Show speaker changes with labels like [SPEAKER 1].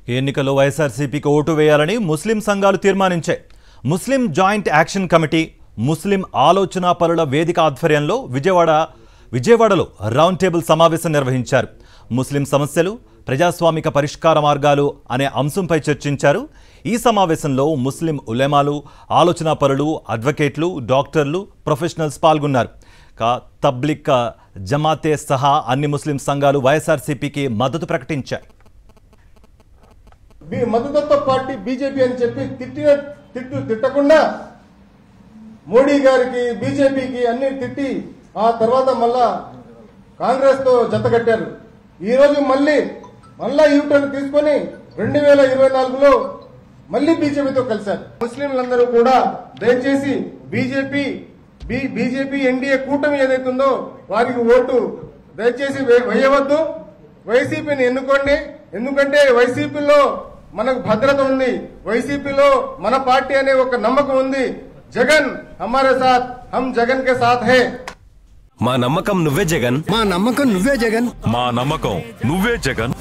[SPEAKER 1] ఎన్నికల్లో వైఎస్ఆర్సీపీకి ఓటు వేయాలని ముస్లిం సంఘాలు తీర్మానించాయి. ముస్లిం జాయింట్ యాక్షన్ కమిటీ, ముస్లిం ఆలోచన పరుల వేదిక ఆధ్వర్యంలో విజయవాడలో రౌండ్ టేబుల్ సమావేశం నిర్వహించారు. ముస్లిం సమస్యలు, ప్రజాస్వామిక పరిష్కార మార్గాలు అనే అంశంపై చర్చించారు. ఈ సమావేశంలో ముస్లిం ఉలెమాలు, ఆలోచన పరులు, అడ్వకేట్లు, డాక్టర్లు, ప్రొఫెషనల్స్ పాల్గొన్నారు. తబ్లిక్ జమాతే సహా అన్ని ముస్లిం సంఘాలు వైఎస్ఆర్సీపీకి మద్దతు ప్రకటించాయి.
[SPEAKER 2] మద్దతు పార్టీ బీజేపీ అని చెప్పి తిట్టకుండా మోడీ గారికి, బీజేపీకి అన్ని తిట్టి ఆ తర్వాత మళ్ళా కాంగ్రెస్ తో జతకట్టారు. ఈ రోజు మళ్ళా యూటర్న్ తీసుకుని 2024లో మళ్ళీ బీజేపీతో కలిశారు. ముస్లింలందరూ కూడా దయచేసి బీజేపీ ఎన్డీఏ కూటమి ఏదైతుందో వారికి ఓటు దయచేసి వేయవద్దు. వైసీపీని ఎన్నుకోండి. ఎందుకంటే వైసీపీలో మనకు భద్రత ఉంది, వైసీపీలో మన పార్టీ అనే ఒక నమ్మకం ఉంది. జగన్ హమారే సాత్, హమ్ జగన్ కే సాత్ హై.
[SPEAKER 3] మా నమ్మకం నువ్వే జగన్,
[SPEAKER 4] మా నమ్మకం నువ్వే జగన్,
[SPEAKER 3] మా నమ్మకం నువ్వే జగన్.